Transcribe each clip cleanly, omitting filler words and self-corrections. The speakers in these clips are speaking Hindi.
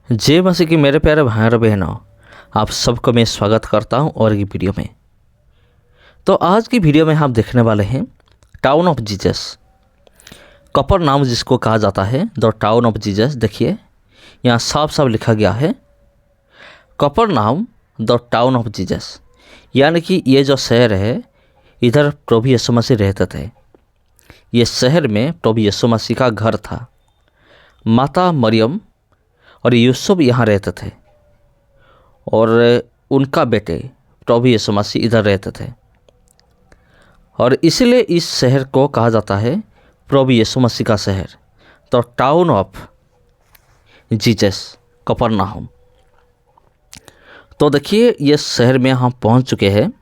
जय मसीह की मेरे प्यारे भाई और बहनों, आप सबको मैं स्वागत करता हूं और की वीडियो में। तो आज की वीडियो में हम देखने वाले हैं टाउन ऑफ जीसस, कफरनहूम जिसको कहा जाता है द टाउन ऑफ जीसस। देखिए यहाँ साफ साफ लिखा गया है कफरनहूम द टाउन ऑफ जीसस, यानी कि ये जो शहर है इधर प्रभु यीशु मसीह रहते थे। ये शहर में प्रभु यीशु मसीह का घर था। माता मरियम और यूसुफ यहाँ रहते थे और उनका बेटे प्रभु यीशु मसीह इधर रहते थे, और इसलिए इस शहर को कहा जाता है प्रभु यीशु मसीह का शहर, तो टाउन ऑफ जीसस कफरनहूम। तो देखिए ये शहर में हम पहुंच चुके हैं।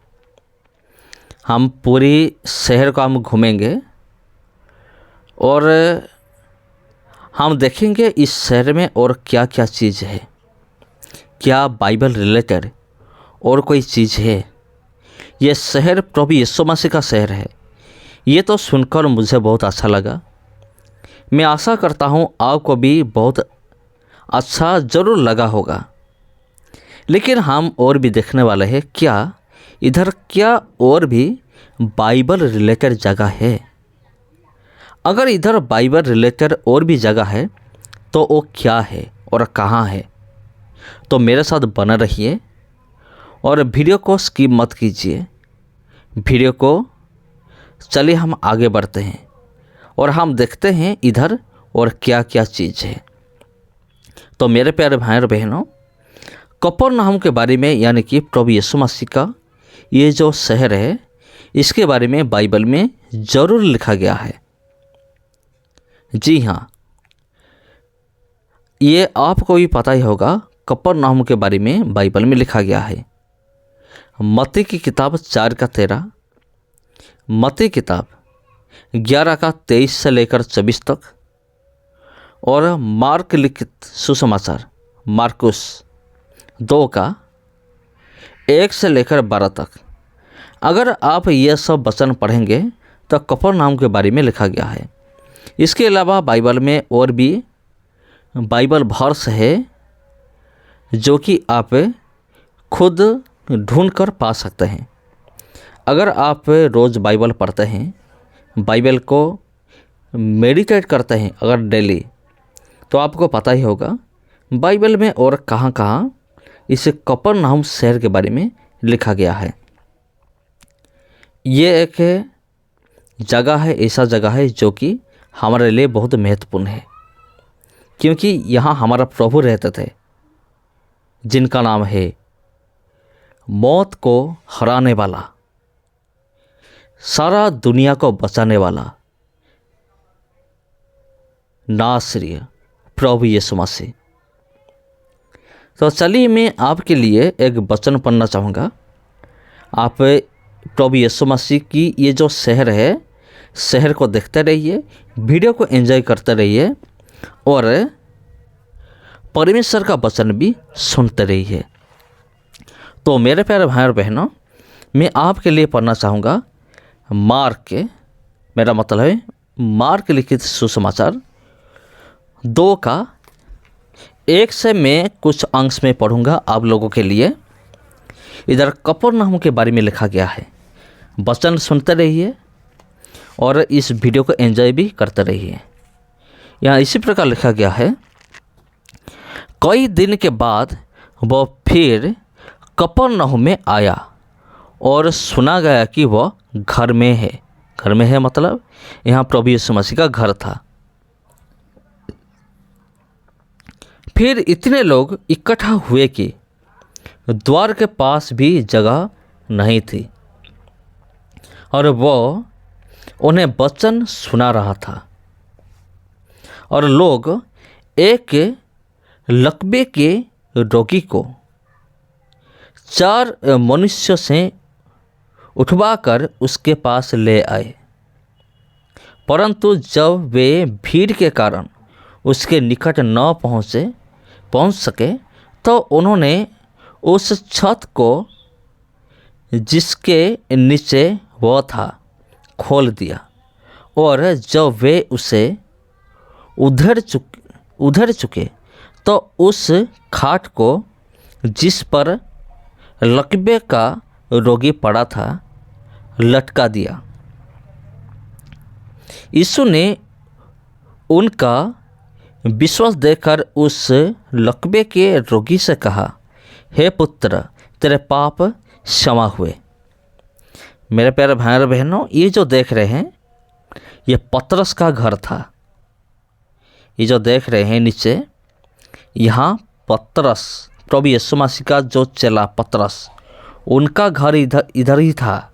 हम पूरी शहर को हम घूमेंगे और हम देखेंगे इस शहर में और क्या क्या चीज़ है, क्या बाइबल रिलेटेड और कोई चीज़ है। ये शहर प्रभु यीशु मसीह का शहर है। ये तो सुनकर मुझे बहुत अच्छा लगा। मैं आशा करता हूँ आपको भी बहुत अच्छा ज़रूर लगा होगा। लेकिन हम और भी देखने वाले हैं इधर क्या और भी बाइबल रिलेटेड जगह है। अगर इधर बाइबल रिलेटेड और भी जगह है तो वो क्या है और कहाँ है, तो मेरे साथ बना रहिए और वीडियो को स्किप मत कीजिए। वीडियो को चलिए हम आगे बढ़ते हैं और हम देखते हैं इधर और क्या क्या चीज़ है। तो मेरे प्यारे भाई और बहनों, कफरनहूम के बारे में यानी कि प्रभु यीशु मसीह का ये जो शहर है इसके बारे में बाइबल में ज़रूर लिखा गया है। जी हाँ, ये आपको भी पता ही होगा। कफरनहूम के बारे में बाइबल में लिखा गया है। मत्ती की किताब 4:13, मत्ती किताब 11:23 से लेकर 24 तक, और मार्क लिखित सुसमाचार मार्कुस 2:1 से लेकर 12 तक। अगर आप ये सब वचन पढ़ेंगे तो कफरनहूम के बारे में लिखा गया है। इसके अलावा बाइबल में और भी बाइबल वर्स है जो कि आप खुद ढूंढ कर पा सकते हैं। अगर आप रोज़ बाइबल पढ़ते हैं, बाइबल को मेडिटेट करते हैं अगर डेली, तो आपको पता ही होगा बाइबल में और कहाँ कहाँ इस कफरनहूम शहर के बारे में लिखा गया है। ये एक जगह है, ऐसा जगह है जो कि हमारे लिए बहुत महत्वपूर्ण है, क्योंकि यहाँ हमारा प्रभु रहते थे जिनका नाम है मौत को हराने वाला, सारा दुनिया को बचाने वाला नासरी प्रभु यीशु मसीह। तो चलिए मैं आपके लिए एक वचन पढ़ना चाहूँगा। आप प्रभु यीशु मसीह की ये जो शहर है, शहर को देखते रहिए, वीडियो को एंजॉय करते रहिए और परमेश्वर का वचन भी सुनते रहिए। तो मेरे प्यारे भाई और बहनों, मैं आपके लिए पढ़ना चाहूँगा मेरा मतलब है मार्क लिखित सुसमाचार 2:1 से मैं कुछ अंश में पढ़ूँगा आप लोगों के लिए। इधर कफरनहूम के बारे में लिखा गया है। वचन सुनते रहिए और इस वीडियो को एंजॉय भी करते रहिए। यहाँ इसी प्रकार लिखा गया है, कई दिन के बाद वह फिर कफरनहूम में आया और सुना गया कि वह घर में है। घर में है मतलब यहाँ प्रभु यीशु मसीह का घर था। फिर इतने लोग इकट्ठा हुए कि द्वार के पास भी जगह नहीं थी और वह उन्हें वचन सुना रहा था। और लोग एक लकवे के रोगी को 4 मनुष्यों से उठवाकर उसके पास ले आए, परंतु जब वे भीड़ के कारण उसके निकट न पहुंच सके तो उन्होंने उस छत को जिसके नीचे वह था खोल दिया, और जब वे उसे उधर चुके तो उस खाट को जिस पर लकवे का रोगी पड़ा था लटका दिया। यीशु ने उनका विश्वास देखकर उस लकवे के रोगी से कहा, हे पुत्र, तेरे पाप क्षमा हुए। मेरे प्यारे भाई और बहनों, ये जो देख रहे हैं ये पतरस का घर था। ये जो देख रहे हैं नीचे, यहाँ पतरस, प्रभु यीशु मसीह का जो चेला पतरस, उनका घर इधर ही था।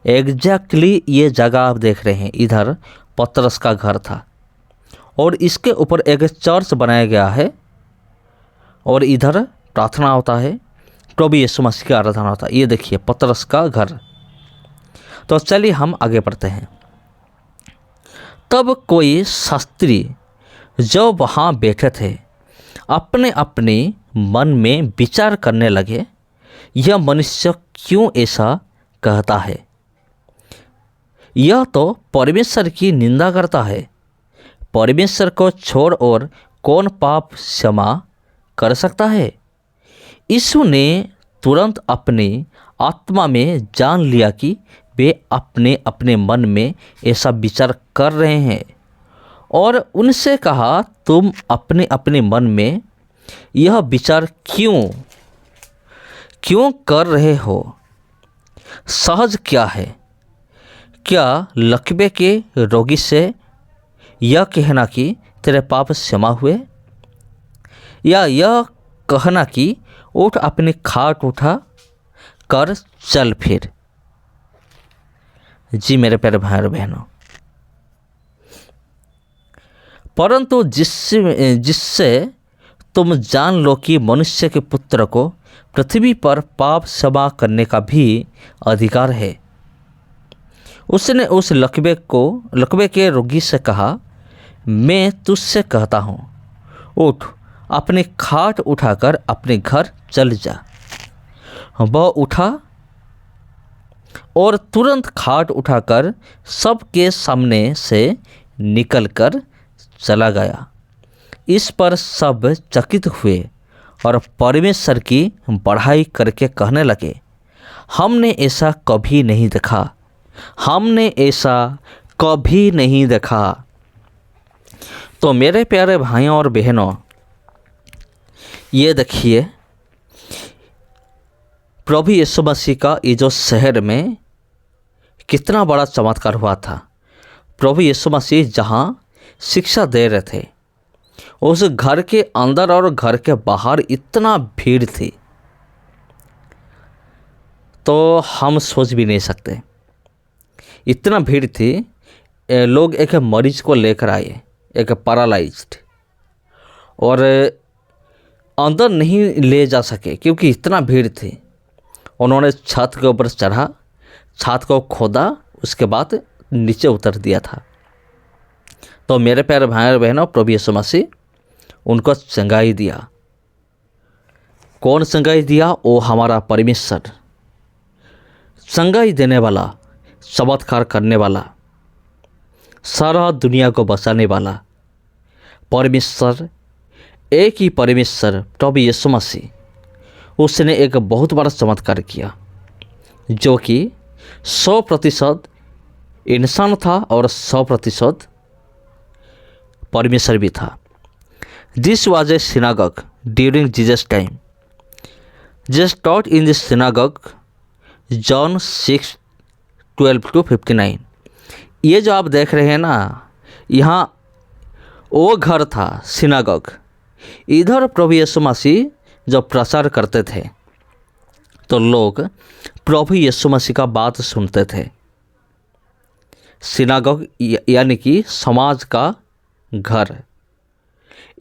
एग्जैक्टली ये जगह आप देख रहे हैं, इधर पतरस का घर था और इसके ऊपर एक चर्च बनाया गया है और इधर प्रार्थना होता है, प्रभु यीशु मसीह की आराधना होता है। ये देखिए पतरस का घर। तो चलिए हम आगे बढ़ते हैं। तब कोई शास्त्री जो वहाँ बैठे थे अपने अपने मन में विचार करने लगे, यह मनुष्य क्यों ऐसा कहता है? यह तो परमेश्वर की निंदा करता है। परमेश्वर को छोड़ और कौन पाप क्षमा कर सकता है? यीशु ने तुरंत अपनी आत्मा में जान लिया कि वे अपने अपने मन में ऐसा विचार कर रहे हैं और उनसे कहा, तुम अपने अपने मन में यह विचार क्यों कर रहे हो? सहज क्या है? क्या लकवे के रोगी से यह कहना कि तेरे पाप क्षमा हुए, या यह कहना कि उठ अपनी खाट उठा कर चल फिर? जी मेरे प्यारे भाई और बहनों, परंतु जिससे तुम जान लो कि मनुष्य के पुत्र को पृथ्वी पर पाप क्षमा करने का भी अधिकार है, उसने उस लकवे के रोगी से कहा, मैं तुझसे कहता हूँ, उठ अपनी खाट उठाकर अपने घर चल जा। वह उठा और तुरंत खाट उठाकर सबके सामने से निकलकर चला गया। इस पर सब चकित हुए और परमेश्वर की बढ़ाई करके कहने लगे, हमने ऐसा कभी नहीं देखा, हमने ऐसा कभी नहीं देखा। तो मेरे प्यारे भाइयों और बहनों, ये देखिए प्रभु यीशु मसीह का ये जो शहर में कितना बड़ा चमत्कार हुआ था। प्रभु यीशु मसीह जहाँ शिक्षा दे रहे थे, उस घर के अंदर और घर के बाहर इतना भीड़ थी, तो हम सोच भी नहीं सकते। इतना भीड़ थी, लोग एक मरीज को लेकर आए, एक पैरालाइज्ड, और अंदर नहीं ले जा सके क्योंकि इतना भीड़ थी। उन्होंने छत के ऊपर चढ़ा, छत को खोदा, उसके बाद नीचे उतर दिया था। तो मेरे प्यारे भाई और बहनों, प्रभु यीशु मसीह उनको चंगाई दिया। कौन चंगाई दिया? वो हमारा परमेश्वर, चंगाई देने वाला, चमत्कार करने वाला, सारा दुनिया को बचाने वाला परमेश्वर, एक ही परमेश्वर प्रभु यीशु मसीह, उसने एक बहुत बड़ा चमत्कार किया जो कि 100% इंसान था और 100% परमेश्वर भी था। This was a synagogue during Jesus time. Jesus taught in this synagogue, John 6:12-59। ये जो आप देख रहे हैं ना, यहाँ वो घर था सिनागॉग। इधर प्रभु यीशु मसीह जब प्रचार करते थे तो लोग प्रभु यीशु मसीह का बात सुनते थे। सिनागॉग यानी कि समाज का घर।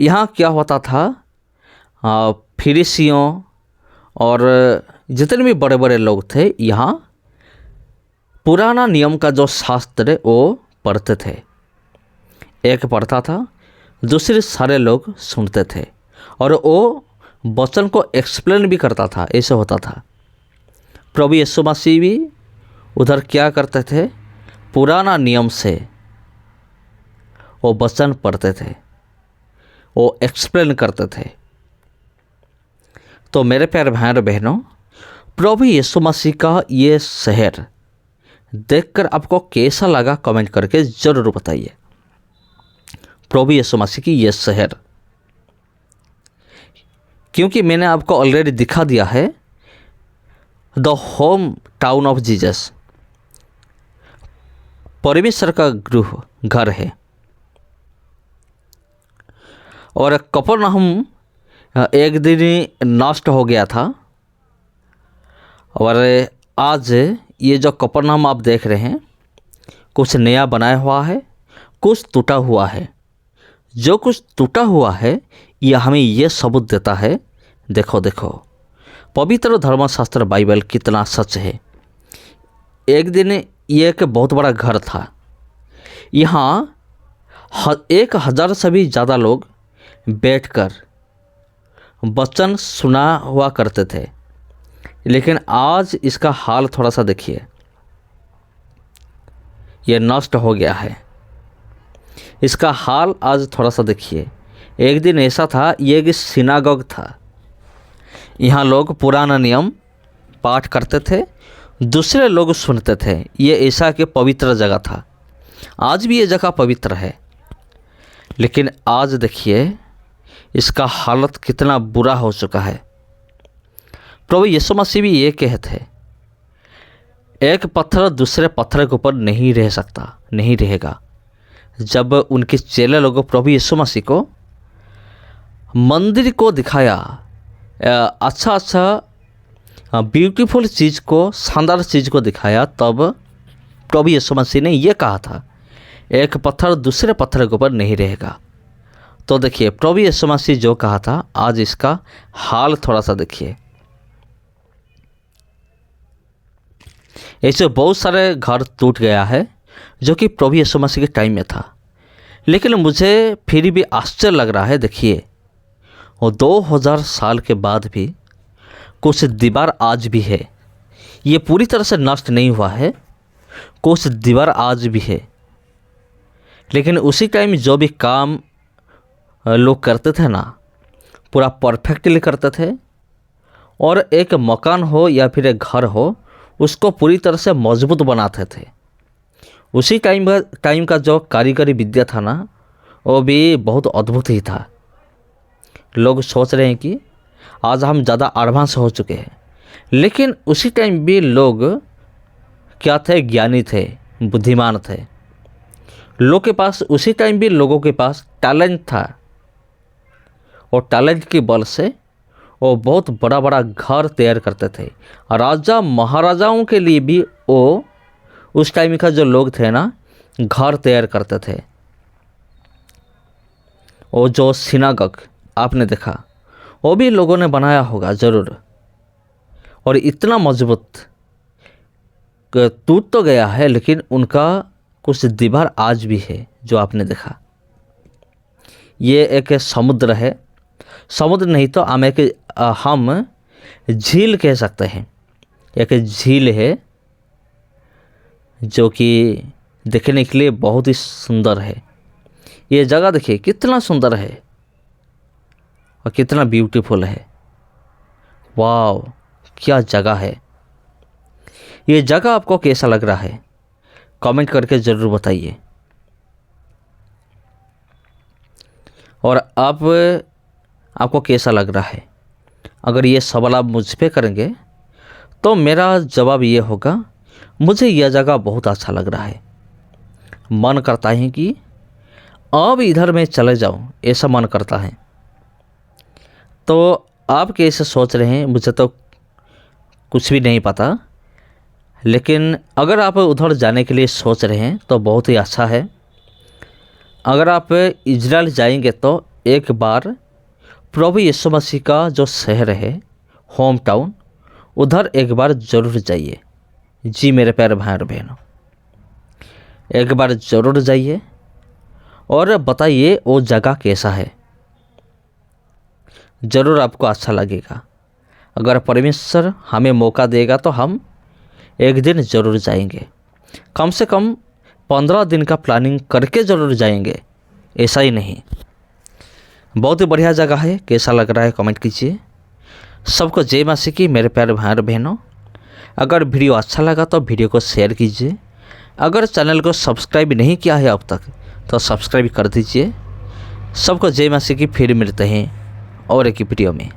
यहाँ क्या होता था, फरीसियों और जितने भी बड़े बड़े लोग थे, यहाँ पुराना नियम का जो शास्त्र वो पढ़ते थे। एक पढ़ता था, दूसरे सारे लोग सुनते थे और वो वचन को एक्सप्लेन भी करता था। ऐसे होता था। प्रभु यीशु मसीह भी उधर क्या करते थे, पुराना नियम से वो वचन पढ़ते थे। वो एक्सप्लेन करते थे। तो मेरे प्यारे भाई और बहनों, प्रभु यीशु मसीह का ये शहर देखकर आपको कैसा लगा कमेंट करके ज़रूर बताइए। प्रभु यीशु मसीह की ये शहर, क्योंकि मैंने आपको ऑलरेडी दिखा दिया है the home town of Jesus, परमेश्वर का गृह घर है। और कफरनहूम एक दिन नष्ट हो गया था, और आज ये जो कफरनहूम आप देख रहे हैं, कुछ नया बनाया हुआ है, कुछ टूटा हुआ है। जो कुछ टूटा हुआ है यह हमें ये सबूत देता है, देखो देखो पवित्र धर्मशास्त्र बाइबल कितना सच है। एक दिन ये एक बहुत बड़ा घर था। यहाँ 1000 से भी ज़्यादा लोग बैठकर वचन सुना हुआ करते थे। लेकिन आज इसका हाल थोड़ा सा देखिए, ये नष्ट हो गया है। इसका हाल आज थोड़ा सा देखिए। एक दिन ऐसा था, ये एक सिनागोग था। यहाँ लोग पुराना नियम पाठ करते थे, दूसरे लोग सुनते थे। ये ऐसा कि पवित्र जगह था। आज भी ये जगह पवित्र है, लेकिन आज देखिए इसका हालत कितना बुरा हो चुका है। प्रभु यीशु मसीह भी ये कहते हैं, एक पत्थर दूसरे पत्थर के ऊपर नहीं रह सकता, नहीं रहेगा। जब उनके चेले लोगों प्रभु यीशु मसीह को मंदिर को दिखाया, अच्छा ब्यूटीफुल चीज़ को, शानदार चीज़ को दिखाया, तब प्रभु यीशु मसीह ने ये कहा था, एक पत्थर दूसरे पत्थर के ऊपर नहीं रहेगा। तो देखिए प्रभु यीशु मसीह जो कहा था, आज इसका हाल थोड़ा सा देखिए। ऐसे बहुत सारे घर टूट गया है जो कि प्रभु यीशु मसीह के टाइम में था। लेकिन मुझे फिर भी आश्चर्य लग रहा है, देखिए वो 2000 साल के बाद भी कुछ दीवार आज भी है। ये पूरी तरह से नष्ट नहीं हुआ है, कुछ दीवार आज भी है। लेकिन उसी टाइम जो भी काम लोग करते थे ना, पूरा परफेक्टली करते थे। और एक मकान हो या फिर एक घर हो, उसको पूरी तरह से मजबूत बनाते थे। उसी टाइम का जो कारीगरी विद्या था ना, वो भी बहुत अद्भुत ही था। लोग सोच रहे हैं कि आज हम ज़्यादा एडवांस हो चुके हैं, लेकिन उसी टाइम भी लोग क्या थे, ज्ञानी थे, बुद्धिमान थे। लोग के पास उसी टाइम भी लोगों के पास टैलेंट था, और टैलेंट के बल से वो बहुत बड़ा बड़ा घर तैयार करते थे। राजा महाराजाओं के लिए भी वो उस टाइम का जो लोग थे ना, घर तैयार करते थे। वो जो सिनागोग आपने देखा, वो भी लोगों ने बनाया होगा ज़रूर। और इतना मजबूत टूट तो गया है, लेकिन उनका कुछ दीवार आज भी है जो आपने देखा। ये एक समुद्र है, समुद्र नहीं तो हम झील कह सकते हैं। एक झील है जो कि देखने के लिए बहुत ही सुंदर है। ये जगह देखिए कितना सुंदर है और कितना ब्यूटीफुल है। वाव, क्या जगह है। ये जगह आपको कैसा लग रहा है, कमेंट करके ज़रूर बताइए। और आपको कैसा लग रहा है? अगर ये सवाल आप मुझ पे करेंगे तो मेरा जवाब ये होगा, मुझे यह जगह बहुत अच्छा लग रहा है। मन करता है कि अब इधर मैं चले जाऊं, ऐसा मन करता है। तो आप कैसे सोच रहे हैं मुझे तो कुछ भी नहीं पता, लेकिन अगर आप उधर जाने के लिए सोच रहे हैं तो बहुत ही अच्छा है। अगर आप इजराइल जाएंगे तो एक बार प्रभु यीशु मसीह का जो शहर है, होम टाउन, उधर एक बार ज़रूर जाइए। जी मेरे प्यारे भाई और बहनों, एक बार ज़रूर जाइए और बताइए वो जगह कैसा है। ज़रूर आपको अच्छा लगेगा। अगर परमेश्वर हमें मौका देगा तो हम एक दिन ज़रूर जाएंगे। कम से कम 15 दिन का प्लानिंग करके ज़रूर जाएंगे, ऐसा ही नहीं। बहुत ही बढ़िया जगह है, कैसा लग रहा है कमेंट कीजिए। सबको जय मां की मेरे प्यारे भाई और बहनों। अगर वीडियो अच्छा लगा तो वीडियो को शेयर कीजिए। अगर चैनल को सब्सक्राइब नहीं किया है अब तक तो सब्सक्राइब कर दीजिए। सबको जय मां की, फिर मिलते हैं और एक वीडियो में।